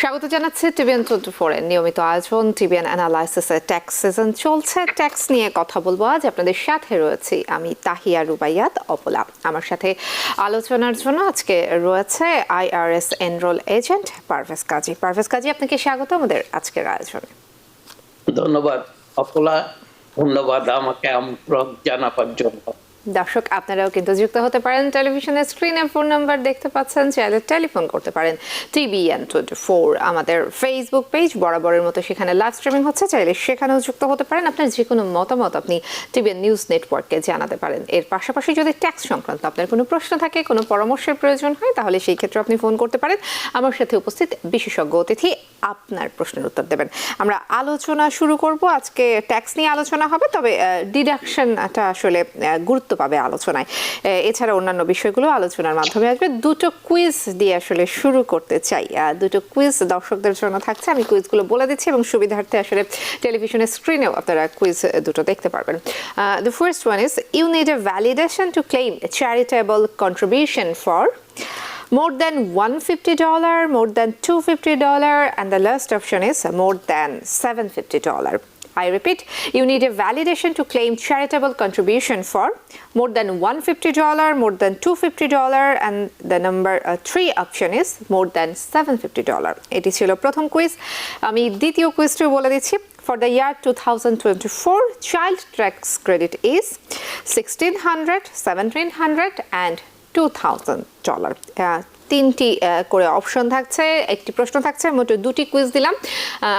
স্বাগত জানাচ্ছি টিভিএন 24 এর নিয়মিত আয়োজন টিভিএন অ্যানালাইসিসের ট্যাক্স সিজন চলছে। ট্যাক্স নিয়ে কথা বলবো আজ আপনাদের সাথে রয়েছি আমি তাহিয়া রুবাইয়াত অপলা। আমার সাথে আলোচনার জন্য আজকে রয়েছে আইআরএস এনরোল এজেন্ট পারভেজ কাজী। পারভেজ কাজী, আপনাকে স্বাগত আমাদের আজকের আয়োজনে। ধন্যবাদ অপলা, ধন্যবাদ আমাকে আমন্ত্রণ জানাবার জন্য। দর্শক আপনারাও কিন্তু যুক্ত হতে পারেন, টেলিভিশনের স্ক্রিনে ফোন নাম্বার দেখতে পাচ্ছেন, চাইলে টেলিফোন করতে পারেন। টিভিএন 24 আমাদের ফেসবুক পেজ বরাবরের মতো সেখানে লাইভ স্ট্রিমিং হচ্ছে, চাইলে সেখানেও যুক্ত হতে পারেন। আপনার যে কোনো মতামত আপনি টিভিএন নিউজ নেটওয়ার্ককে জানাতে পারেন। এর পাশাপাশি যদি ট্যাক্স সংক্রান্ত আপনার কোনো প্রশ্ন থাকে, কোনো পরামর্শের প্রয়োজন হয়, তাহলে সেই ক্ষেত্রে আপনি ফোন করতে পারেন। আমার সাথে উপস্থিত বিশেষজ্ঞ অতিথি আপনার প্রশ্নের উত্তর দেবেন। আমরা আলোচনা শুরু করব। আজকে ট্যাক্স নিয়ে আলোচনা হবে, তবে ডিডাকশনটা আসলে গুরুত্ব পাবে আলোচনায়। এছাড়া অন্যান্য বিষয়গুলো আলোচনার মাধ্যমে আসবে। দুটো কুইজ দিয়ে আসলে শুরু করতে চাই। দুটো কুইজ দর্শকদের জন্য থাকছে, আমি কুইজগুলো বলে দিচ্ছি এবং সুবিধার্থে আসলে টেলিভিশনের স্ক্রিনেও আপনারা কুইজ দুটো দেখতে পারবেন। The first one is, you need a validation to claim a charitable contribution for more than $150, more than $250, and the last option is more than $750. I repeat, you need a validation to claim charitable contribution for more than $150, more than $250, and the number 3 option is more than $750. এটি ছিল প্রথম quiz. আমি দ্বিতীয় কুইজটি বলে দিচ্ছি। For the year 2024, child tax credit is $1,600, $1,700, and $2,000. তিনটি করে option থাকছে, একটি প্রশ্ন থাকছে, মোট দুটি কুইজ দিলাম।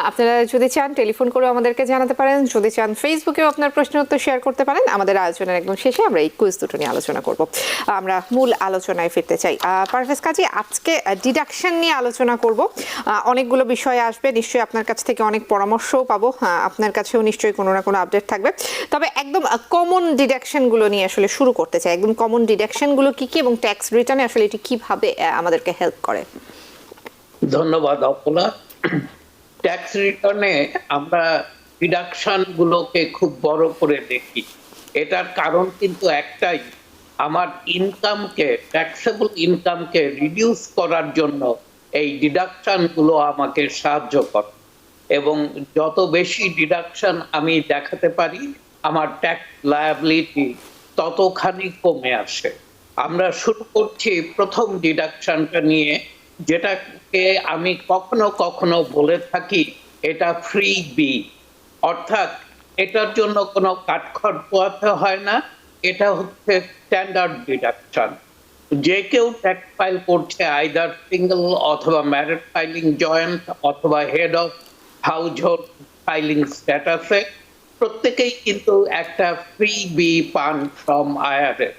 আপনারা যদি চান টেলিফোন করে আমাদেরকে জানাতে পারেন, যদি চান ফেসবুকেও আপনার প্রশ্নের উত্তর শেয়ার করতে পারেন। আমাদের আলোচনার একদম শেষে আমরা এই কুইজ দুটো নিয়ে আলোচনা করব। আমরা মূল আলোচনায় ফিরতে চাই। পারভেজ কাজী, আজকে ডিডাকশন নিয়ে আলোচনা করব। অনেকগুলো বিষয় আসবে, নিশ্চয়ই আপনার কাছ থেকে অনেক পরামর্শও পাবো, আপনার কাছেও নিশ্চয়ই কোনো না কোনো আপডেট থাকবে। তবে একদম কমন ডিডাকশনগুলো নিয়ে আসলে শুরু করতে চাই। একদম কমন ডিডাকশনগুলো কি কি এবং ট্যাক্স রিটার্নে আসলে এটি কিভাবে আমাদেরকে হেল্প করে? ধন্যবাদ অপলা। ট্যাক্স রিটার্নে আমরা ডিডাকশন গুলোকে খুব বড় করে দেখি। এটার কারণ কিন্তু একটাই, আমার ইনকামকে, ট্যাক্সেবল ইনকামকে রিডিউস করার জন্য এই ডিডাকশন গুলো আমাকে সাহায্য করে, এবং যত বেশি ডিডাকশন আমি দেখাতে পারি আমার ট্যাক্স লায়াবিলিটি ততখানি কমে আসে। আমরা শুরু করছি প্রথম ডিডাকশনটা নিয়ে, যেটাকে আমি কখনো কখনো বলে থাকি এটা ফ্রি বি, অর্থাৎ এটার জন্য কোনো কাটখড় পোহাতে হয় না। এটা হচ্ছে স্ট্যান্ডার্ড ডিডাকশন। যে কেউ ট্যাক্স ফাইল করছে, আইদার সিঙ্গেল অথবা ম্যারিড ফাইলিং জয়েন্ট অথবা হেড অফ হাউজহোল্ড ফাইলিং স্ট্যাটাসে, প্রত্যেকেই কিন্তু একটা ফ্রি বি পান ফ্রম আইআরএস।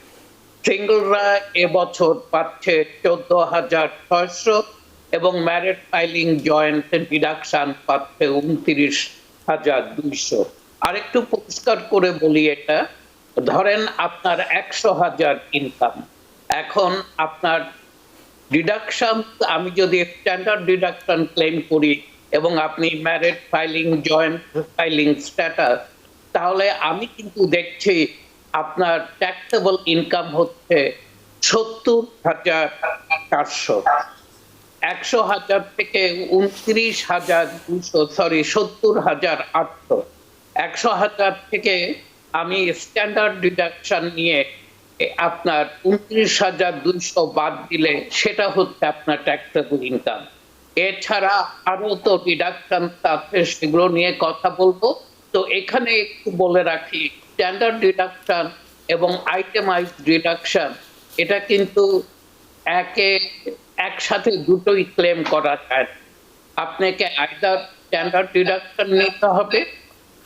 সিঙ্গলরা এবছর পাচ্ছে 14,600 এবং ম্যারিড ফাইলিং জয়েন্ট ডিডাকশন পাচ্ছে 29,200। আরেকটু পরিষ্কার করে বলি, এটা ধরেন আপনার 100,000 ইনকাম, এখন আপনার ডিডাকশন, আমি যদি স্ট্যান্ডার্ড ডিডাকশন ক্লেম করি এবং আপনি married filing joint filing status, তাহলে আমি কিন্তু দেখছি আপনার ট্যাক্সেবল ইনকাম হচ্ছে 70,400। 100,000 থেকে 70,800। 100,000 থেকে আমি স্ট্যান্ডার্ড ডিডাকশন নিয়ে আপনার 29,200 বাদ দিলে সেটা হচ্ছে আপনার ট্যাক্সেবল ইনকাম। এছাড়া আরো তো ডিডাকশন আছে, সেগুলো নিয়ে কথা বলবো। তো এখানে একটু বলে রাখি, স্ট্যান্ডার্ড ডিডাকশন এবং আইটেমাইজড ডিডাকশন এটা কিন্তু একসাথে দুটোই ক্লেম করা যায়। আপনাকে আইদার স্ট্যান্ডার্ড ডিডাকশন নিতে হবে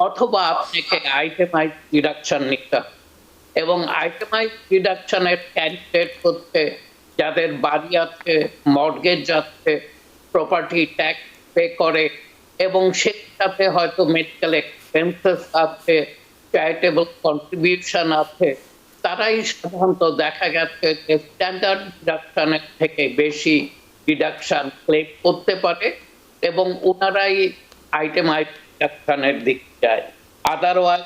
অথবা আপনাকে আইটেমাইজড ডিডাকশন নিতে হবে। এবং আইটেমাইজড ডিডাকশনের ক্যান্ডিডেট হচ্ছে যাদের বাড়ি আছে, মর্টগেজ আছে, প্রপার্টি ট্যাক্স পে করে এবং সেই সাথে হয়তো মেডিকেল এক্সপেন্সেস আছে, চ্যারিটেবল কন্ট্রিবিউশন আছে। তারাই সাধারণত দেখা গেছে যে স্ট্যান্ডার্ড ডিডাকশনের থেকে বেশি ডিডাকশন ক্লেম করতে পারে এবং ওনারাই আইটেমাইজড ডিডাকশনের দিক যায়। আদারওয়াইজ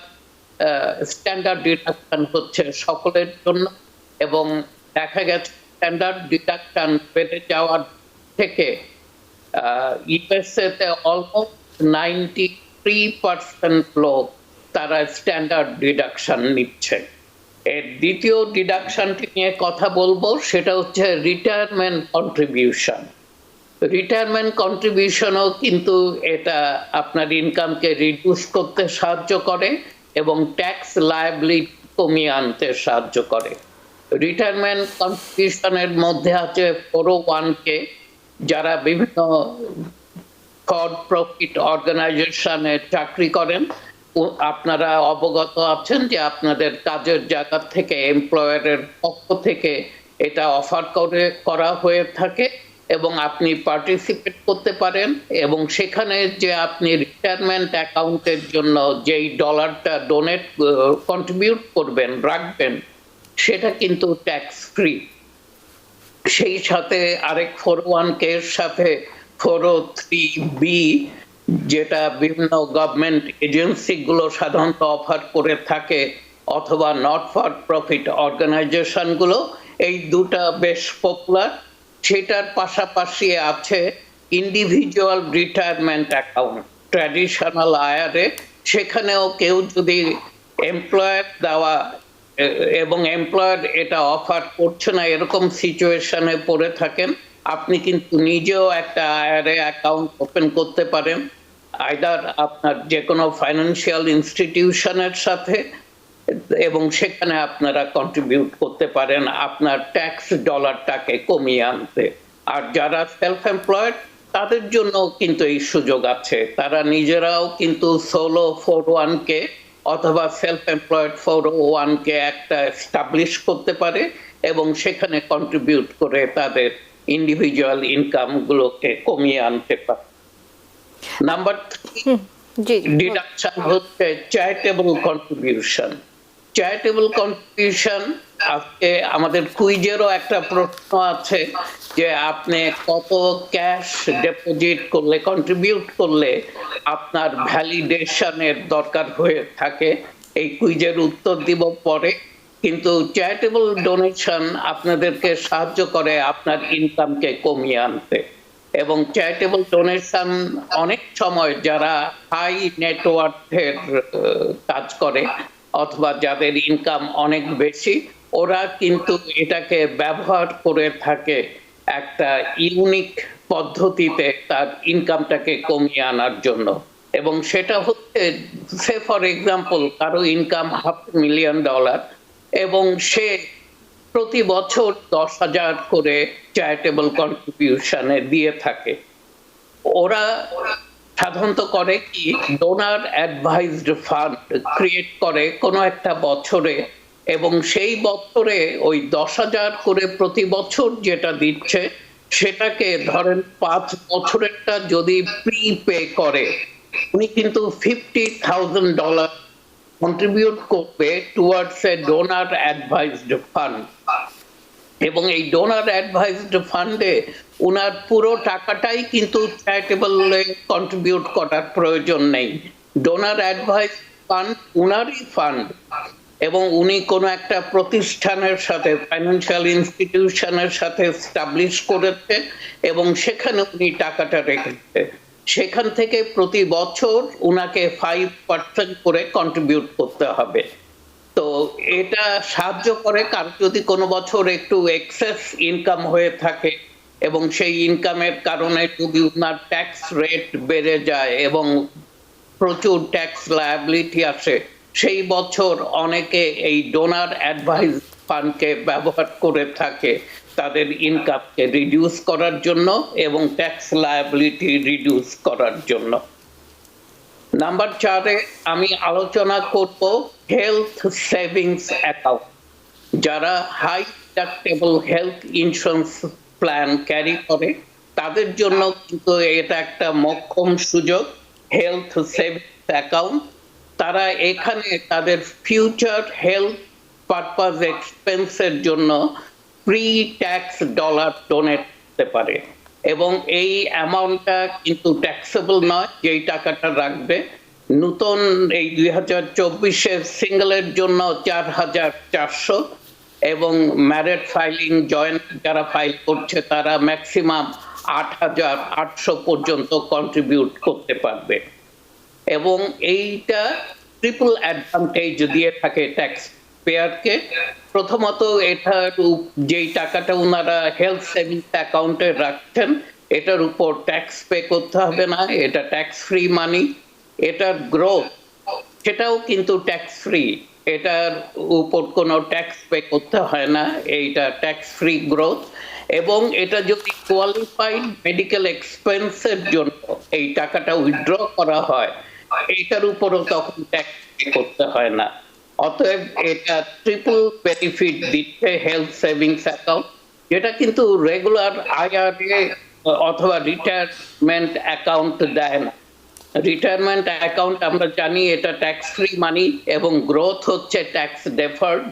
স্ট্যান্ডার্ড ডিডাকশন হচ্ছে সকলের জন্য, এবং দেখা গেছে স্ট্যান্ডার্ড ডিডাকশন বেড়ে যাওয়ার থেকে ইউএসএ তে অলমোস্ট 93% লোক তারা স্ট্যান্ডার্ড ডিডাকশন নিচ্ছে। এর দ্বিতীয় ডিডাকশনটি নিয়ে কথা বলবো, সেটা হচ্ছে রিটায়ারমেন্ট কন্ট্রিবিউশন। রিটায়ারমেন্ট কন্ট্রিবিউশনও কিন্তু এটা আপনার ইনকামকে রিডিউস করতে সাহায্য করে এবং ট্যাক্স লায়াবিলিটি কমিয়ে আনতে সাহায্য করে। রিটায়ারমেন্ট কন্ট্রিবিউশনের মধ্যে আছে 401k, যারা বিভিন্ন ফর প্রফিট অর্গানাইজেশনে চাকরি করেন আপনারা অবগত আছেন যে আপনাদের কাজের জায়গা থেকে এমপ্লয়ারের পক্ষ থেকে এটা অফার করা হয়ে থাকে এবং আপনি পার্টিসিপেট করতে পারেন এবং সেখানে যে আপনি রিটায়ারমেন্ট অ্যাকাউন্টের জন্য যেই ডলারটা কন্ট্রিবিউট করবেন, রাখবেন, সেটা কিন্তু ট্যাক্স ফ্রি। সেই সাথে আরেক 401k এর সাথে 403b, যেটা বিভিন্ন গভর্নমেন্ট এজেন্সি গুলো সাধারণত অফার করে থাকে অথবা নট ফর প্রফিট অর্গানাইজেশন গুলো, এই দুটা বেশ পপুলার। সেটার পাশাপাশি আছে individual retirement account, traditional IRA. সেখানেও কেউ যদি এমপ্লয়ার দেওয়া এবং এমপ্লয়ার এটা অফার করছে না এরকম সিচুয়েশনে পড়ে থাকেন, আপনি কিন্তু নিজেও একটা আইআরএ অ্যাকাউন্ট ওপেন করতে পারেন, আইদার আপনার যে কোনো ফাইন্যান্সিয়াল ইনস্টিটিউশনের সাথে, এবং সেখানে আপনারা কন্ট্রিবিউট করতে পারেন আপনার ট্যাক্স ডলারটাকে কমিয়ে আনতে। আর যারা সেলফ এমপ্লয়েড তাদের জন্য কিন্তু এই সুযোগ আছে, তারা নিজেরাও কিন্তু সোলো 401k অথবা সেলফ এমপ্লয়েড 401k একটা এস্টাবলিশ করতে পারে এবং সেখানে কন্ট্রিবিউট করে তাদের ইন্ডিভিজুয়াল ইনকাম গুলোকে কমিয়ে আনতে পারে। নাম্বার 3 ডিডাকশন হচ্ছে চ্যারিটেবল কন্ট্রিবিউশন। চ্যারিটেবল কন্ট্রিবিউশন, আজকে আমাদের কুইজেরও একটা প্রশ্ন আছে যে আপনি কত ক্যাশ ডিপোজিট করলে, কন্ট্রিবিউট করলে আপনার ভ্যালিডেশনের দরকার হয়ে থাকে। এই কুইজের উত্তর দিব পরে, কিন্তু চ্যারিটেবল ডোনেশন আপনাদেরকে সাহায্য করে আপনার ইনকামকে কমিয়ে আনতে। এবং চ্যারিটেবল ডোনেশন অনেক সময় যারা হাই নেটওয়ার্থের কাজ করে অথবা যাদের ইনকাম অনেক বেশি, ওরা কিন্তু এটাকে ব্যবহার করে থাকে একটা ইউনিক পদ্ধতিতে তার ইনকামটাকে কমিয়ে আনার জন্য। এবং সেটা হচ্ছে, সে ফর এক্সাম্পল কারো ইনকাম $500,000 এবং সে প্রতি বছর 10,000 করে চ্যারিটেবল কন্ট্রিবিউশনে দিয়ে থাকে। ওরা সাধারণত করে কি, ডোনার অ্যাডভাইসড ফান্ড ক্রিয়েট করে কোনো একটা বছরে এবং সেই বছরে ওই 10,000 করে প্রতি বছর যেটা দিচ্ছে সেটাকে ধরেন 5 বছরেরটা যদি প্রিপে করে, উনি কিন্তু $50,000 কন্ট্রিবিউট করবে towards a donor advised fund. এবং এই ডোনার অ্যাডভাইসড ফান্ডে উনার পুরো টাকাটাই কিন্তু চ্যারিটেবলে কন্ট্রিবিউট করার প্রয়োজন নেই। ডোনার অ্যাডভাইস ফান্ড উনারই ফান্ড এবং উনি কোনো একটা প্রতিষ্ঠানের সাথে, ফাইন্যান্সিয়াল ইনস্টিটিউশনের সাথে এস্টাবলিশ করেছে এবং সেখানে উনি টাকাটা রেখেছে। সেখান থেকে প্রতি বছর উনাকে 5% করে কন্ট্রিবিউট করতে হবে। তো এটা সাহায্য করে কারণ যদি কোনো বছর একটু এক্সেস ইনকাম হয়ে থাকে এবং সেই ইনকামের কারণে যদি উনার ট্যাক্স রেট বেড়ে যায় এবং প্রচুর ট্যাক্স লায়াবিলিটি আসে, সেই বছর অনেকে এই ডোনার অ্যাডভাইস ফান্ডকে ব্যবহার করে থাকে তাদের ইনকামকে রিডিউস করার জন্য এবং ট্যাক্স লায়াবিলিটি রিডিউস করার জন্য। নাম্বার 4-এ আমি আলোচনা করব হেলথ সেভিংস অ্যাকাউন্ট। যারা high deductible health insurance plan carry করে তাদের জন্য কিন্তু এটা একটা মোক্ষম সুযোগ, হেলথ সেভিংস অ্যাকাউন্ট। তারা এখানে তাদের ফিউচার হেলথ পারপাস এক্সপেন্সের জন্য প্রি ট্যাক্স ডলার ডোনেট করতে পারে এবং এই অ্যামাউন্টটা কিন্তু ট্যাক্সেবল নয় যেই টাকাটা রাখবে। নতুন এই 2024-এর সিঙ্গেলের জন্য 4,400 এবং ম্যারেড ফাইলিং জয়েন্ট যারা ফাইল করছে তারা ম্যাক্সিমাম 8,800 পর্যন্ত কন্ট্রিবিউট করতে পারবে এবং এইটা ট্রিপল অ্যাডভান্টেজ দিয়ে থাকে ট্যাক্স পেয়ারকে। প্রথমত এটার যেই টাকাটা ওনারা হেলথ সেভিংস অ্যাকাউন্টে রাখছেন এটার উপর ট্যাক্স পে করতে হবে না, এটা ট্যাক্স ফ্রি মানি। এটার গ্রোথ সেটাও কিন্তু ট্যাক্স ফ্রি, এটার উপর কোনো ট্যাক্স পে করতে হয় না, এইটা ট্যাক্স ফ্রি গ্রোথ। এবং এটা যদি কোয়ালিফাইড মেডিকেল এক্সপেন্সের জন্য এই টাকাটা উইথড্র করা হয় এইটার উপরও তখন ট্যাক্স পে করতে হয় না। অতএব এটা ট্রিপল বেনিফিট দিচ্ছে হেলথ সেভিংস অ্যাকাউন্ট, যেটা কিন্তু রেগুলার আইআরএ অথবা রিটায়ারমেন্ট অ্যাকাউন্ট দেয় না। রিটায়ারমেন্ট অ্যাকাউন্ট আমরা জানি এটা ট্যাক্স ফ্রি মানি এবং গ্রোথ হচ্ছে ট্যাক্স ডেফার্ড,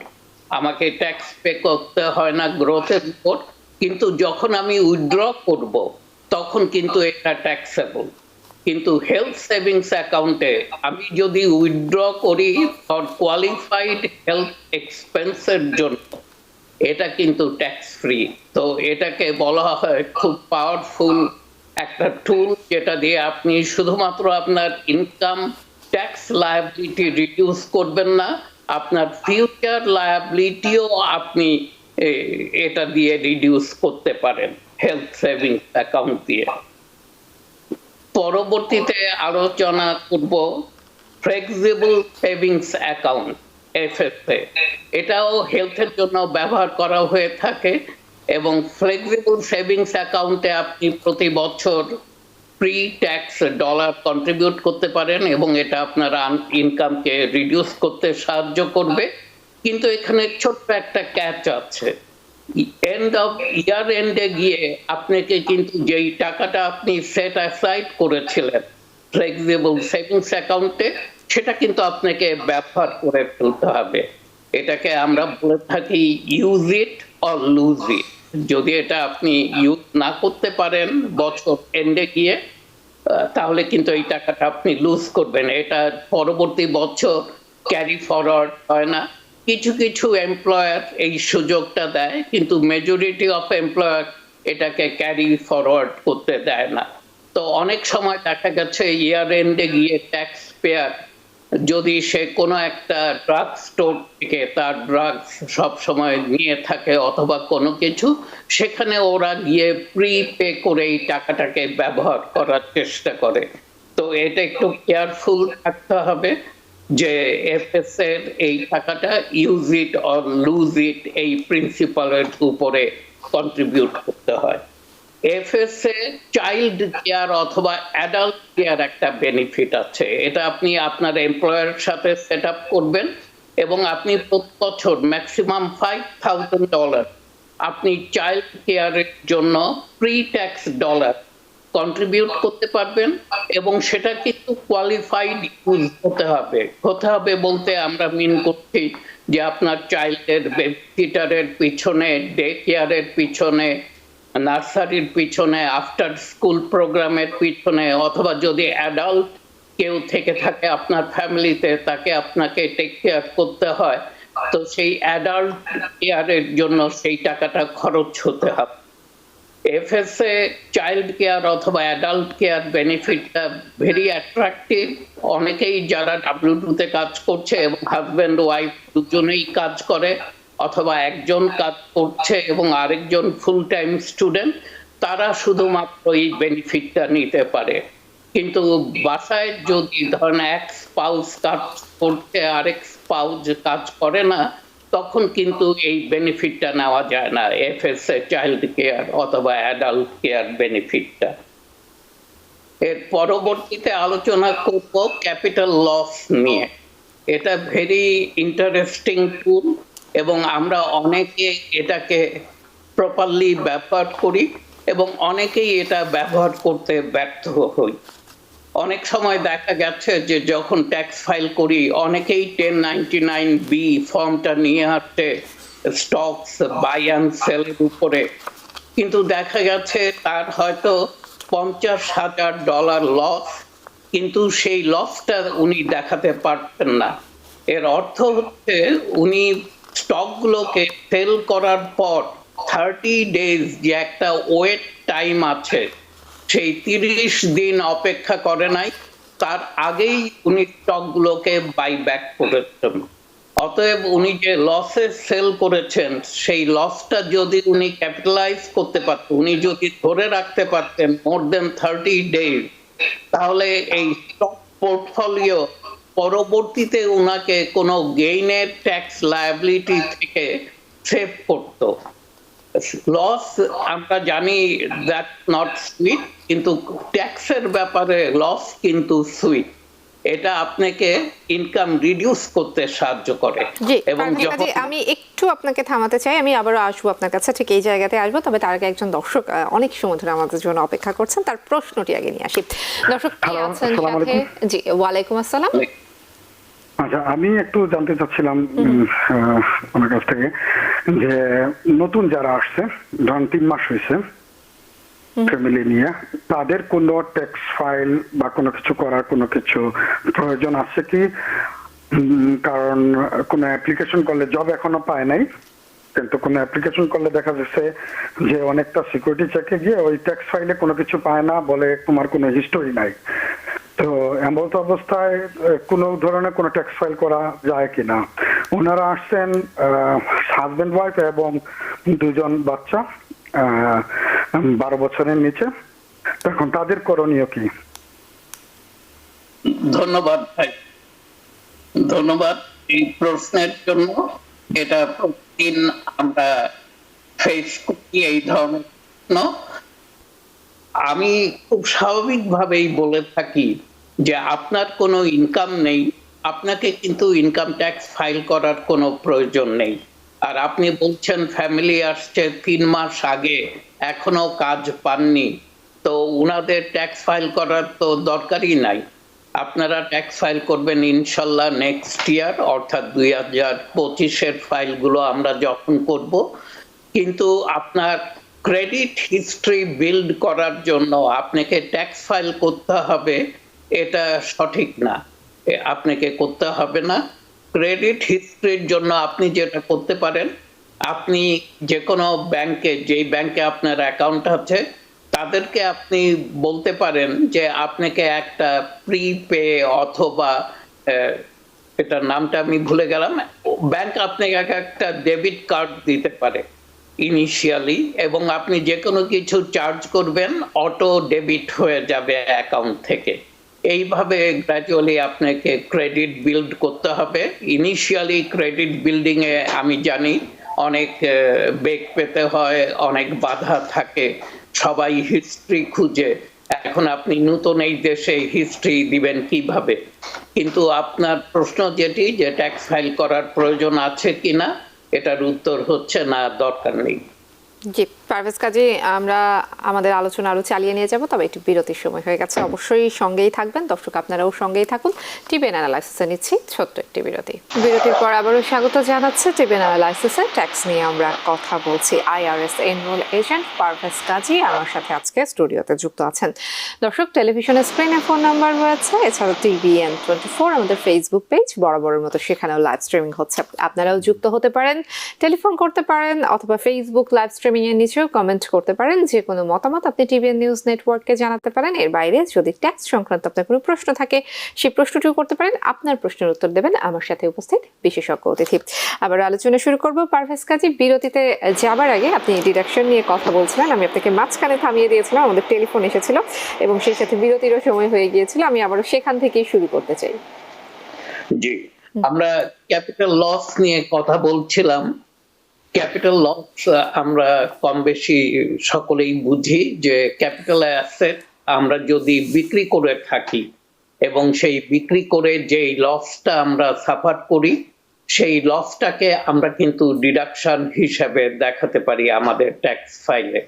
আমাকে ট্যাক্স পে করতে হয় না গ্রোথের উপর। কিন্তু যখন আমি উইথড্র করব তখন কিন্তু এটা ট্যাক্সেবল। কিন্তু হেলথ সেভিংস অ্যাকাউন্টে আমি যদি উইথড্র করি ফর কোয়ালিফাইড হেলথ এক্সপেন্সের জন্য এটা কিন্তু ট্যাক্স ফ্রি। তো এটাকে বলা হয় খুব পাওয়ারফুল একটা টুল, যেটা দিয়ে আপনি শুধুমাত্র আপনার ইনকাম ট্যাক্স লায়াবিলিটি রিডিউস করবেন না, আপনার ফিউচার লায়াবিলিটিও আপনি এটা দিয়ে রিডিউস করতে পারেন হেলথ সেভিংস অ্যাকাউন্ট দিয়ে। পরবর্তীতে আলোচনা করব ফ্লেক্সিবল সেভিংস অ্যাকাউন্ট এফএসএ। এটাও হেলথের জন্য ব্যবহার করা হয়ে থাকে এবং ফ্লেক্সিবল সেভিংস অ্যাকাউন্টে আপনি প্রতি বছর প্রি ট্যাক্স ডলার কন্ট্রিবিউট করতে পারেন এবং এটা আপনার ইনকামকে রিডিউস করতে সাহায্য করবে। কিন্তু এখানে ছোট্ট একটা ক্যাচ আছে, এন্ড অফ ইয়ার এন্ডে গিয়ে আপনাকে কিন্তু যেই টাকাটা আপনি সেট অ্যাসাইড করেছিলেন ফ্লেক্সিবল সেভিংস অ্যাকাউন্টে সেটা কিন্তু আপনাকে ব্যবহার করে ফেলতে হবে। এটাকে আমরা বলে থাকি use it or lose it. যদি এটা আপনি ইউজ না করতে পারেন বছর এন্ডে গিয়ে তাহলে কিন্তু এই টাকাটা আপনি লুজ করবেন, এটা পরবর্তী বছর ক্যারি ফরওয়ার্ড হয় না। কিছু কিছু এমপ্লয়ার এই সুযোগটা দেয় কিন্তু মেজরিটি অফ এমপ্লয়ার এটাকে ক্যারি ফরওয়ার্ড করতে দেয় না। তো অনেক সময় দেখা গেছে ইয়ার এন্ডে গিয়ে ট্যাক্স পেয়ার যদি সে কোনো একটা ড্রাগ স্টোর থেকে তার ড্রাগস সব সময় নিয়ে থাকে অথবা কোনো কিছু, সেখানে ওরা গিয়ে প্রি পে করে এই টাকাটাকে ব্যবহার করার চেষ্টা করে। তো এটা একটু কেয়ারফুল থাকতে হবে যে এফএস এর এই টাকাটা use it or lose it এই প্রিন্সিপালের উপরে কন্ট্রিবিউট করতে হয়। এফএস এ চাইল্ড কেয়ার অথবা অ্যাডাল্ট কেয়ার একটা বেনিফিট আছে, এটা আপনি আপনার এমপ্লয়ারের সাথে সেট আপ করবেন এবং আপনি প্রতি বছর ম্যাক্সিমাম $5,000 আপনি চাইল্ড কেয়ারের জন্য প্রি ট্যাক্স ডলার কন্ট্রিবিউট করতে পারবেন এবং সেটা কিন্তু কোয়ালিফাইড ইউজ হতে হবে বলতে আমরা মিন করছি যে আপনার চাইল্ডের বেবিসিটারের পিছনে, ডে কেয়ারের পিছনে, নার্সারির পিছনে, আফটার স্কুল প্রোগ্রামের পিছনে, অথবা যদি অ্যাডাল্ট কেউ থেকে থাকে আপনার ফ্যামিলিতে তাকে আপনাকে টেক কেয়ার করতে হয়, তো সেই অ্যাডাল্ট কেয়ারের জন্য সেই টাকাটা খরচ হতে হবে। এফএসএ চাইল্ড কেয়ার অথবা অ্যাডাল্ট কেয়ার বেনিফিটটা ভেরি অ্যাট্রাকটিভ। অনেকেই যারা ডাব্লিউ2 কাজ করছে এবং হাজব্যান্ড ওয়াইফ দুজনেই কাজ করে অথবা একজন কাজ করছে এবং আরেকজন ফুল টাইম স্টুডেন্ট, তারা শুধুমাত্র এই বেনিফিটটা নিতে পারে। কিন্তু বাসায় যদি ধরেন এক স্পাউস কাজ করছে আরেক স্পাউস কাজ করে না, তখন কিন্তু এই বেনিফিটটা নেওয়া যায় না, এফএসএ চাইল্ড কেয়ার অথবা অ্যাডাল্ট কেয়ার বেনিফিটটা। এর পরবর্তীতে আলোচনা করব ক্যাপিটাল লস নিয়ে। এটা ভেরি ইন্টারেস্টিং টুল এবং আমরা অনেকে এটাকে প্রপারলি ব্যবহার করি এবং অনেকেই এটা ব্যবহার করতে ব্যর্থ হই। অনেক সময় দেখা গেছে যে যখন ট্যাক্স ফাইল করি অনেকেই 1099B ফর্মটা নিয়ে আসছে স্টকস বাই অ্যান্ড সেলের উপরে, কিন্তু দেখা গেছে তার হয়তো $50,000 লস, কিন্তু সেই লসটা উনি দেখাতে পারতেন না। এর অর্থ হচ্ছে উনি স্টকগুলোকে সেল করার পর 30 days যে একটা ওয়েট টাইম আছে, সেই 30 দিন অপেক্ষা করে নাই, তার আগেই উনি স্টকগুলোকে বাইব্যাক করেছেন। অতএব উনি যে লসে সেল করেছেন, সেই লসটা যদি উনি ক্যাপিটালাইজ করতে পারতেন, উনি যদি ধরে রাখতে পারতেন মোর দেন 30 days, তাহলে এই স্টক পোর্টফোলিও পরবর্তীতে উনাকে কোনো গেইনের ট্যাক্স লায়াবিলিটি থেকে সেভ করতো। লস আমরা জানি দ্যাট নট সুইট, কিন্তু ট্যাক্সের ব্যাপারে লস কিন্তু সুইট। এটা আপনাকে ইনকাম রিডিউস করতে সাহায্য করে। জি, এবং যখন আমি একটু আপনাকে থামাতে চাই, আমি আবারও আসবো আপনার কাছে, ঠিক এই জায়গাতে আসবো, তবে তার আগে একজন দর্শক অনেক সময় ধরে আমাদের জন্য অপেক্ষা করছেন, তার প্রশ্নটি আগে নিয়ে আসি। দর্শক কে হ্যালো, আছেন আসসালামু সাথে? আলাইকুম। জি, ওয়ালাইকুম আসসালাম। আচ্ছা, আমি একটু জানতে চাচ্ছিলাম ওনার কাছ থেকে যে নতুন যারা আসছে, ধরেন 3 মাস হয়েছে ফ্যামিলি নিয়ে, তাদের কোনো ট্যাক্স ফাইল বা কোনো কিছু করার কোনো কিছু প্রয়োজন আছে কি? কারণ কোনো অ্যাপ্লিকেশন করলে, জব এখনো পায় নাই, কিন্তু কোনো অ্যাপ্লিকেশন করলে দেখা যাচ্ছে যে অনেকটা সিকিউরিটি চেকে গিয়ে ওই ট্যাক্স ফাইলে কোনো কিছু পায় না, বলে তোমার কোনো হিস্টোরি নাই। তো এমন অবস্থায় কোনো ধরনের কোনো ট্যাক্স ফাইল করা যায় কিনা? ওনারা আসছেন হাজবেন্ড ওয়াইফ এবং 2 বাচ্চা, 12 বছরের নিচে। এখন তাদের করণীয় কি? ধন্যবাদ ভাই, ধন্যবাদ এই প্রশ্নের জন্য। এটা প্রতিদিন আমরা ফেস করি এই ধরনের প্রশ্ন। আমি খুব স্বাভাবিকভাবেই বলে থাকি যে আপনার কোনো ইনকাম নেই, আপনাকে কিন্তু ইনকাম ট্যাক্স ফাইল করার কোনো প্রয়োজন নেই। আর আপনি বলছেন ফ্যামিলি আসছে 3 মাস আগে, এখনো কাজ পাননি, তো উনাদের ট্যাক্স ফাইল করার তো দরকারই নাই। আপনারা ট্যাক্স ফাইল করবেন ইনশাল্লাহ নেক্সট ইয়ার, অর্থাৎ 2025-এর ফাইলগুলো আমরা যখন করব। কিন্তু আপনার ক্রেডিট হিস্ট্রি বিল্ড করার জন্য আপনাকে ট্যাক্স ফাইল করতে হবে, এটা সঠিক না। আপনাকে করতে হবে না। ক্রেডিট হিস্ট্রির জন্য আপনি যেটা করতে পারেন, আপনি যে কোনো ব্যাংকে, যেই ব্যাংকে আপনার অ্যাকাউন্ট আছে, তাদেরকে আপনি বলতে পারেন যে আপনাকে একটা প্রিপে অথবা এটার নামটা আমি ভুলে গেলাম, ব্যাংক আপনাকে একটা ডেবিট কার্ড দিতে পারে ইনিশিয়ালি, এবং আপনি যে কোনো কিছু চার্জ করবেন অটো ডেবিট হয়ে যাবে অ্যাকাউন্ট থেকে। এইভাবে গ্র্যাজুয়ালি আপনাকে ক্রেডিট বিল্ড করতে হবে। ইনিশিয়ালি ক্রেডিট বিল্ডিং এ আমি জানি অনেক বেগ পেতে হয়, অনেক বাধা থাকে, সবাই হিস্ট্রি খুঁজে। এখন আপনি নতুন এই দেশে হিস্ট্রি দিবেন কিভাবে? কিন্তু আপনার প্রশ্ন যেটি, যে ট্যাক্স ফাইল করার প্রয়োজন আছে কিনা, এটার উত্তর হচ্ছে না, দরকার নেই। জি, পারভেজ কাজী, আমরা আমাদের আলোচনা আরো চালিয়ে নিয়ে যাব, তবে একটু বিরতির সময় হয়ে গেছে। অবশ্যই সঙ্গেই থাকবেন দর্শক, আপনারাও সঙ্গেই থাকুন। টিভি অ্যানালাইসিসে নিচ্ছি ছোট্ট একটি বিরতি। বিরতির পর আবারও স্বাগত জানাচ্ছে টিভি অ্যানালাইসিসে। ট্যাক্স নিয়ে আমরা কথা বলছি। IRS এনরোল এজেন্ট পারভেজ কাজী আমার সাথে আজকে স্টুডিওতে যুক্ত আছেন। দর্শক, টেলিভিশনের স্ক্রিনে ফোন নাম্বার রয়েছে, এছাড়া TVN24 আমাদের ফেসবুক পেজ, বরাবরের মতো সেখানেও লাইভ স্ট্রিমিং হচ্ছে। আপনারাও যুক্ত হতে পারেন, টেলিফোন করতে পারেন, অথবা ফেসবুক লাইভ স্ট্রিমিং এর নিচেও কমেন্ট করতে পারেন। যে কোনো মতামত আপনি TVN নিউজ নেটওয়ার্ককে জানাতে পারেন। এর বাইরে যদি ট্যাক্স সংক্রান্ত আপনার কোনো প্রশ্ন থাকে, সেই প্রশ্নটিও করতে পারেন। আপনার প্রশ্নের উত্তর দেবেন আমার সাথে উপস্থিত বিশেষজ্ঞ অতিথি। আবার আলোচনা শুরু করব। পারভেজ কাজী, বিরতিতে যাবার আগে আপনি ডিডাকশন নিয়ে কথা বলছিলেন, আমি আপনাকে মাঝখানে থামিয়ে দিয়েছিলাম, আমাদের টেলিফোন এসেছিল এবং সেই সাথে বিরতিরও সময় হয়ে গিয়েছিল। আমি আবারও সেখান থেকেই শুরু করতে চাই। জি, আমরা ক্যাপিটাল লস নিয়ে কথা বলছিলাম। ক্যাপিটাল লস আমরা কম বেশি সকলেই বুঝি যে ক্যাপিটাল অ্যাসেট আমরা যদি বিক্রি করে থাকি এবং সেই বিক্রি করে যেই লসটা আমরা সাফার করি, সেই লসটাকে আমরা কিন্তু ডিডাকশন হিসেবে দেখাতে পারি আমাদের ট্যাক্স ফাইলে।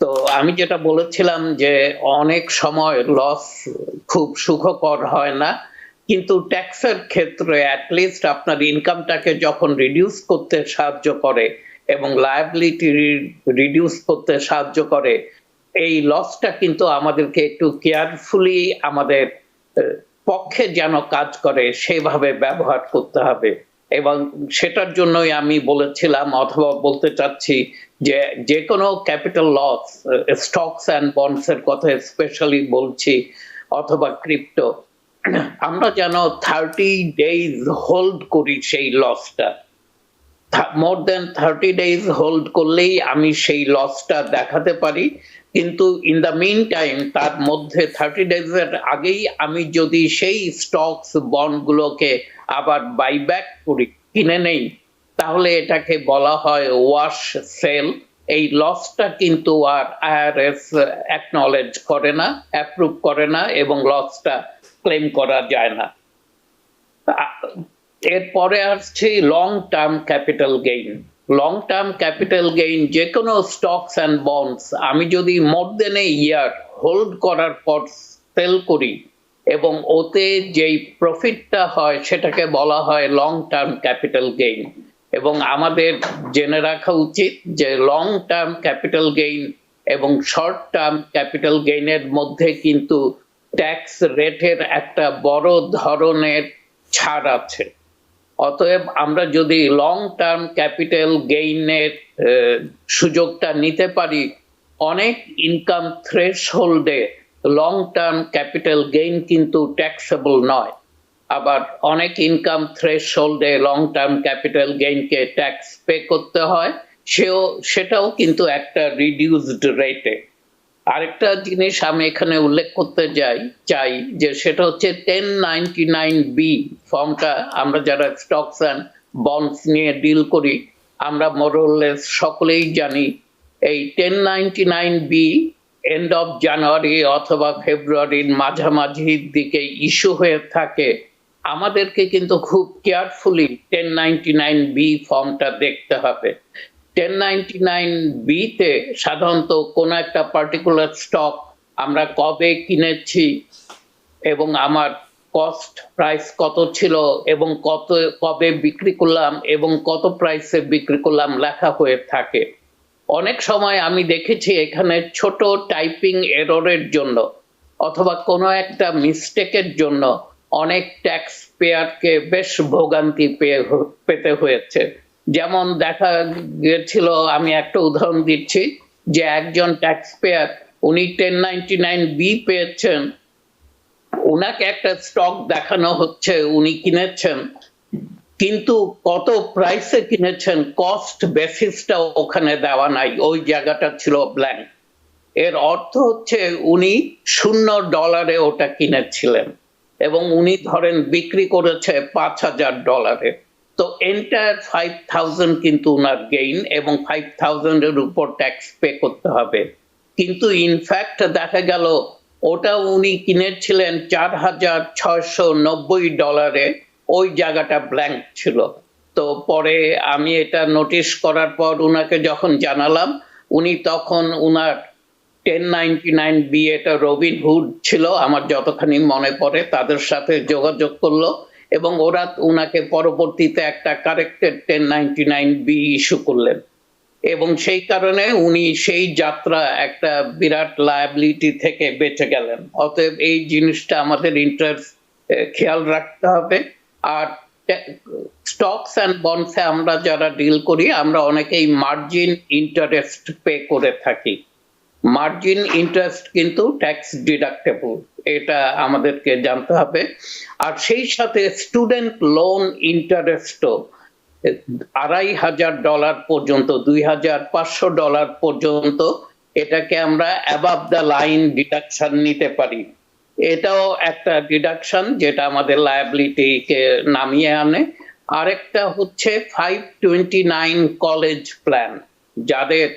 তো আমি যেটা বলেছিলাম যে অনেক সময় লস খুব সুখকর হয় না, কিন্তু ট্যাক্সের ক্ষেত্রে অ্যাটলিস্ট আপনার ইনকামটাকে যখন রিডিউস করতে সাহায্য করে এবং লায়াবিলিটি রিডিউস করতে সাহায্য করে, এই লসটা কিন্তু আমাদেরকে একটু কেয়ারফুলি আমাদের পক্ষে যেন কাজ করে সেভাবে ব্যবহার করতে হবে। এবং সেটার জন্যই আমি বলেছিলাম অথবা বলতে চাচ্ছি যে যে কোনো capital loss, stocks and bonds এর কথা স্পেশালি বলছি, অথবা ক্রিপ্টো, আমরা যেন 30 days হোল্ড করি সেই লসটা। মোর দেন 30 days হোল্ড করলেই আমি সেই লসটা দেখাতে পারি। কিন্তু ইন দ্য মিন টাইম, তার মধ্যে 30 days এর আগেই আমি যদি সেই স্টকস বন্ডগুলোকে আবার বাইব্যাক করি, কিনে নেই, তাহলে এটাকে বলা হয় ওয়াশ সেল। এই লসটা কিন্তু আর আইআরএস অ্যাকনলেজ করে না, অ্যাপ্রুভ করে না, এবং লসটা ক্লেম করা যায় না। এরপরে আসছে long term capital gain. Long term capital gain যে কোনো স্টকস অ্যান্ড বন্ডস আমি যদি মোর দেন এ ইয়ার হোল্ড করার পর সেল করি, এবং ওতে যেই প্রফিটটা হয় সেটাকে বলা হয় লং টার্ম ক্যাপিটাল গেইন। এবং আমাদের জেনে রাখা উচিত যে লং টার্ম ক্যাপিটাল গেইন এবং শর্ট টার্ম ক্যাপিটাল গেইনের মধ্যে কিন্তু ট্যাক্স রেটের একটা বড় ধরনের ছাড় আছে। অতএব আমরা যদি লং টার্ম ক্যাপিটাল গেইনের সুযোগটা নিতে পারি, অনেক ইনকাম থ্রেশহোল্ডে লং টার্ম ক্যাপিটাল গেইন কিন্তু ট্যাক্সেবল নয়। আবার অনেক ইনকাম থ্রেশহোল্ডে লং টার্ম ক্যাপিটাল গেইনকে ট্যাক্স পে করতে হয়, সেটাও কিন্তু একটা রিডিউসড রেটে। আরেকটা জিনিস আমি এখানে উল্লেখ করতে চাই যে সেটা হচ্ছে 1099B ফর্মটা। আমরা যারা স্টকস অ্যান্ড বন্ডস নিয়ে ডিল করি, আমরা মোরলেস সকলেই জানি এই 1099B এন্ড অফ জানুয়ারি অথবা ফেব্রুয়ারির মাঝামাঝির দিকে ইস্যু হয়ে থাকে। আমাদেরকে কিন্তু খুব কেয়ারফুলি 1099B ফর্মটা দেখতে হবে। 1099B তে সাধারণত কোনো একটা পার্টিকুলার স্টক আমরা কবে কিনেছি এবং আমার কস্ট প্রাইস কত ছিল এবং কবে বিক্রি করলাম এবং কত প্রাইসে বিক্রি করলাম লেখা হয়ে থাকে। অনেক সময় আমি দেখেছি এখানে ছোট টাইপিং এররের জন্য অথবা কোনো একটা মিস্টেকের জন্য অনেক ট্যাক্স পেয়ারকে বেশ ভোগান্তি পেতে হয়েছে। যেমন দেখা গিয়েছিল, আমি একটা উদাহরণ দিচ্ছি, যে একজন ট্যাক্স পেয়ার উনি 1099B পেয়েছেন, উনাকে একটা স্টক দেখানো হচ্ছে উনি কিনেছেন, কিন্তু কত প্রাইসে কিনেছেন কস্ট বেসিসটা ওখানে দেওয়া নাই, ওই জায়গাটা ছিল ব্ল্যাঙ্ক। এর অর্থ হচ্ছে উনি $0 ওটা কিনেছিলেন এবং উনি ধরেন বিক্রি করেছে $5000। তো এন্টায়ার 5000 কিন্তু উনার গেইন, এবং 5000 এর উপর ট্যাক্স পে করতে হবে। কিন্তু ইনফ্যাক্ট দেখা গেল ওটা উনি কিনেছিলেন $4690, ওই জায়গাটা ব্ল্যাঙ্ক ছিল। তো পরে আমি এটা নোটিশ করার পর উনাকে যখন জানালাম, উনি তখন উনার 1099B, এটা রবিনহুড ছিল আমার যতখানি মনে পড়ে, তাদের সাথে যোগাযোগ করলো এবং ওরা উনাকে পরবর্তীতে একটা কারেক্টেড 1099B ইস্যু করলেন। এবং সেই কারণে উনি সেই যাত্রা একটা বিরাট লায়াবিলিটি থেকে বেঁচে গেলেন। অতএব এই জিনিসটা আমাদের খেয়াল রাখতে হবে। আর স্টকস অ্যান্ড বন্ডসে আমরা যারা ডিল করি, আমরা অনেকেই মার্জিন ইন্টারেস্ট পে করে থাকি। মার্জিন ইন্টারেস্ট কিন্তু ট্যাক্স ডিডাক্টেবল, এটা আমাদেরকে জানতে হবে। আর সেই সাথে স্টুডেন্ট লোন ইন্টারেস্টও $2500 পর্যন্ত, $2500 পর্যন্ত এটাকে আমরা অ্যাবাভ দ্য লাইন ডিডাকশন নিতে পারি। এটাও একটা ডিডাকশন যেটা আমাদের লায়াবিলিটিকে নামিয়ে আনে। আরেকটা হচ্ছে 529 কলেজ প্ল্যান। যাদের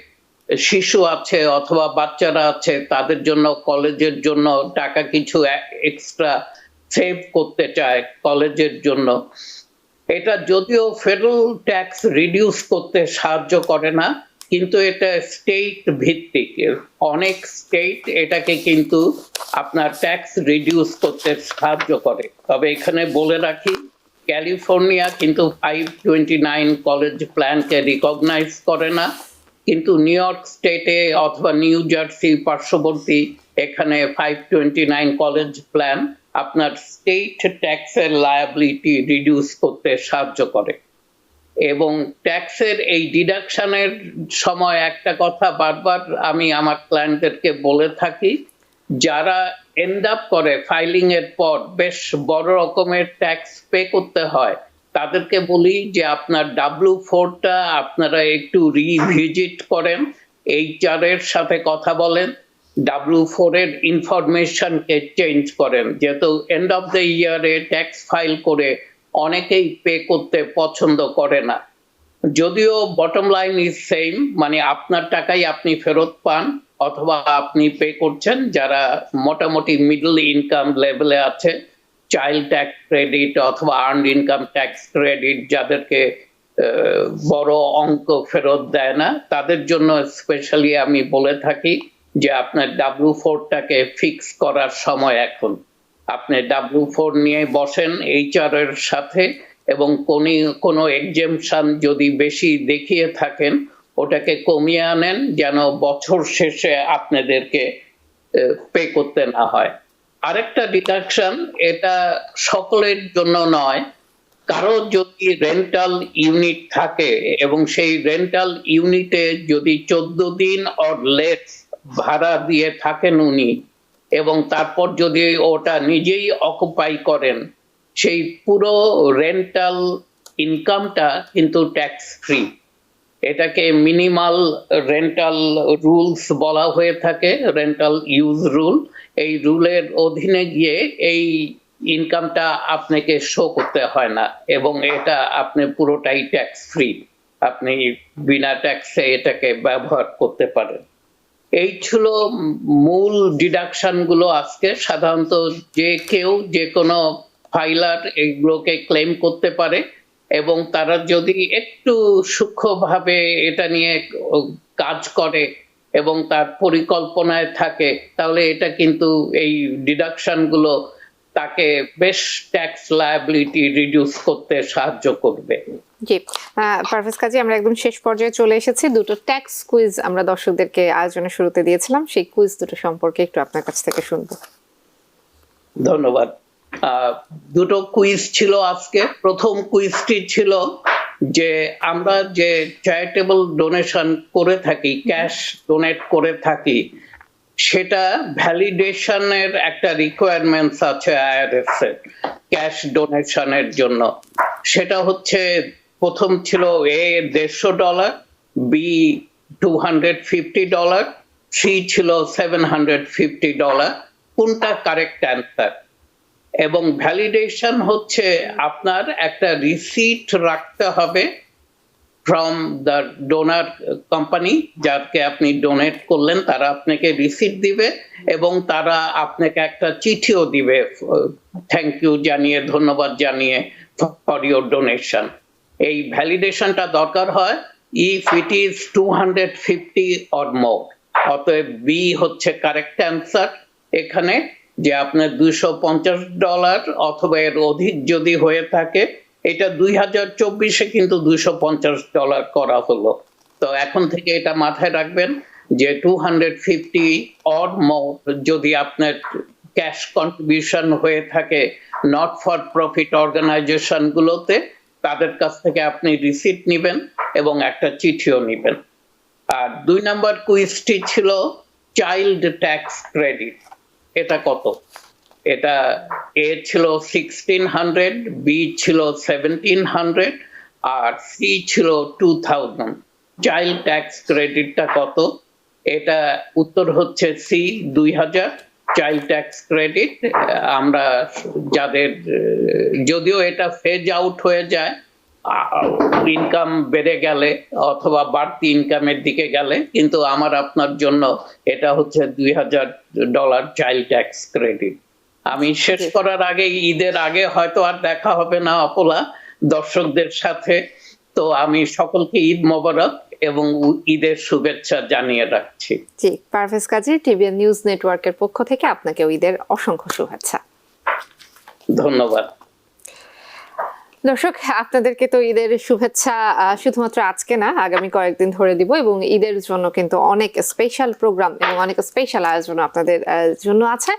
শিশু আছে অথবা বাচ্চারা আছে, তাদের জন্য কলেজের জন্য টাকা কিছু এক্সট্রা সেভ করতে চায় কলেজের জন্য। এটা যদিও ফেডারেল ট্যাক্স রিডিউস করতে সাহায্য করে না, কিন্তু এটা স্টেট ভিত্তিক। অনেক স্টেট এটাকে কিন্তু আপনার ট্যাক্স রিডিউস করতে সাহায্য করে। তবে এখানে বলে রাখি, ক্যালিফোর্নিয়া কিন্তু 529 কলেজ প্ল্যানকে রিকগনাইজ করে না, কিন্তু নিউ ইয়র্ক স্টেটে অথবা নিউ জার্সি পার্শ্ববর্তী এখানে 529 কলেজ প্ল্যান আপনার স্টেট ট্যাক্সের লায়াবিলিটি রিডিউস করতে সাহায্য করে। এবং ট্যাক্সের এই ডিডাকশনের সময় একটা কথা বারবার আমি আমার ক্লায়েন্টদেরকে বলে থাকি, যারা এন্ড আপ করে ফাইলিং এর পর বেশ বড় রকমের ট্যাক্স পে করতে হয়, তাদেরকে বলি যে আপনার W4টা আপনারা একটু রিভিজিট করেন, HR এর সাথে কথা বলেন, W4 এর ইনফরমেশনকে চেঞ্জ করেন, যেহেতু এন্ড অফ দ্য ইয়ারে ট্যাক্স ফাইল করে অনেকেই পে করতে পছন্দ করে না। যদিও বটম লাইন ইজ সেম, মানে আপনার টাকাই আপনি ফেরত পান অথবা আপনি পে করছেন। যারা মোটামুটি মিডল ইনকাম লেভেলে আছে, চাইল্ড ট্যাক্স ক্রেডিট অথবা আর্নড ইনকাম ট্যাক্স ক্রেডিট যাদেরকে বড় অঙ্ক ফেরত দেয় না, তাদের জন্য স্পেশালি আমি বলে থাকি যে আপনার W4টাকে ফিক্স করার সময় এখন। আপনি W4 নিয়ে বসেন HR এর সাথে, এবং কোনো এক্সেমশন যদি বেশি দেখিয়ে থাকেন ওটাকে কমিয়ে আনেন, যেন বছর শেষে আপনাদেরকে পে করতে না হয়। আরেকটা ডিডাকশন, এটা সকলের জন্য নয়, কারো যদি রেন্টাল ইউনিট থাকে এবং সেই রেন্টাল ইউনিটে যদি 14 দিন অর লেস ভাড়া দিয়ে থাকেন উনি, এবং তারপর যদি ওটা নিজেই অকুপাই করেন, সেই পুরো রেন্টাল ইনকামটা কিন্তু ট্যাক্স ফ্রি। এটাকে মিনিমাল রেন্টাল রুলস বলা হয়ে থাকে, রেন্টাল ইউজ রুল। এই রুলের অধীনে গিয়ে এই ইনকামটা আপনাকে শো করতে হয় না, এবং এটা আপনি পুরোটাই ট্যাক্স ফ্রি, আপনি বিনা ট্যাক্সে এটাকে ব্যবহার করতে পারেন। এই ছিল মূল ডিডাকশন গুলো আজকে। সাধারণত যে কেউ যে কোনো ফাইলার এগুলোকে ক্লেম করতে পারে, এবং তারা যদি একটু সূক্ষ্মভাবে এটা নিয়ে কাজ করে এবং তার পরিকল্পনায় থাকে, তাহলে এটা কিন্তু এই ডিডাকশন গুলো তাকে বেশ ট্যাক্স লায়াবিলিটি রিডিউস করতে সাহায্য করবে। জি, পারভেজ কাজী, আমরা একদম শেষ পর্যায়ে চলে এসেছি। দুটো ট্যাক্স কুইজ আমরা দর্শকদেরকে আয়োজনের শুরুতে দিয়েছিলাম, সেই কুইজ দুটো সম্পর্কে একটু আপনার কাছ থেকে শুনবো। ধন্যবাদ। দুটো কুইজ ছিল আজকে। প্রথম কুইজটি ছিল যে আমরা যে চ্যারিটেবল ডোনেশন করে থাকি, ক্যাশ ডোনেট করে থাকি, সেটা ভ্যালিডেশনের একটা রিকোয়ারমেন্টস আছে IRS এর ক্যাশ ডোনেশনের জন্য। সেটা হচ্ছে, প্রথম ছিল A $150, B $250, C ছিল $750। কোনটা কারেক্ট অ্যান্সার? এবং ভ্যালিডেশন হচ্ছে আপনার একটা রিসিট রাখতে হবে ফ্রম দ্য ডোনার কোম্পানি, যাকে আপনি ডোনেট করলেন তারা আপনাকে রিসিট দিবে, এবং তারা আপনাকে একটা চিঠিও দিবে থ্যাংক ইউ জানিয়ে, ধন্যবাদ জানিয়ে ফর ইউর ডোনেশন। এই ভ্যালিডেশনটা দরকার হয় if it is 250 or more. অতএব বি হচ্ছে কারেক্ট অ্যান্সার এখানে, যে আপনার $250 অথবা এর অধিক যদি হয়ে থাকে। এটা 2024-এ কিন্তু $250 করা হলো। তো এখন থেকে এটা মাথায় রাখবেন যে 250 অর মোর যদি আপনার ক্যাশ কন্ট্রিবিউশন হয়ে থাকে নট ফর প্রফিট অর্গানাইজেশন গুলোতে, তাদের কাছ থেকে আপনি রিসিট নেবেন এবং একটা চিঠিও নেবেন। আর 2 নম্বর কুইজটি ছিল চাইল্ড ট্যাক্স ক্রেডিট। এটা কত? এটা A ছিল 1600, B ছিল 1700, আর C ছিল 2000। চাইল্ড ট্যাক্স ক্রেডিটটা কত? এটা উত্তর হচ্ছে C, 2000 চাইল্ড ট্যাক্স ক্রেডিট। আমরা যাদের, যদিও এটা ফেজ আউট হয়ে যায় ইনকাম বেড়ে গেলে অথবা বাড়তি ইনকামের দিকে গেলে, কিন্তু আমার আপনার জন্য এটা হচ্ছে $2000 চাইল্ড ট্যাক্স ক্রেডিট। আমি শেষ করার আগে, ঈদের আগে হয়তো আর দেখা হবে না অপলা দর্শকদের সাথে, তো আমি সকলকে ঈদ মোবারক এবং ঈদের শুভেচ্ছা জানিয়ে রাখছি। জি, পারভেজ কাজী, টিভিএন নিউজ নেটওয়ার্কের পক্ষ থেকে আপনাকে ঈদের অসংখ্য শুভেচ্ছা। ধন্যবাদ। দর্শক, আপনাদেরকে তো ঈদের শুভেচ্ছা শুধুমাত্র আজকে না, আগামী কয়েকদিন ধরে দিব, এবং ঈদের জন্য কিন্তু অনেক স্পেশাল প্রোগ্রাম এবং অনেক স্পেশাল আয়োজন আপনাদের জন্য আছে।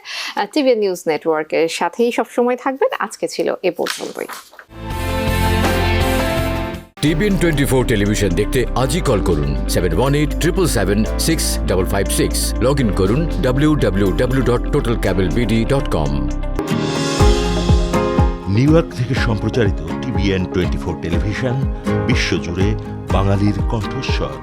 টিভিএন নিউজ নেটওয়ার্কের সাথেই সবসময় থাকবেন। আজকে ছিল এ পর্যন্তই। টিভিএন 24 টেলিভিশন দেখতে আজই কল করুন 7187776556। লগ ইন করুন www.totalcablebd.com। নিউ ইয়র্ক থেকে সম্প্রচারিত টিভিএন 24 টেলিভিশন বিশ্বজুড়ে বাঙালির কণ্ঠস্বর।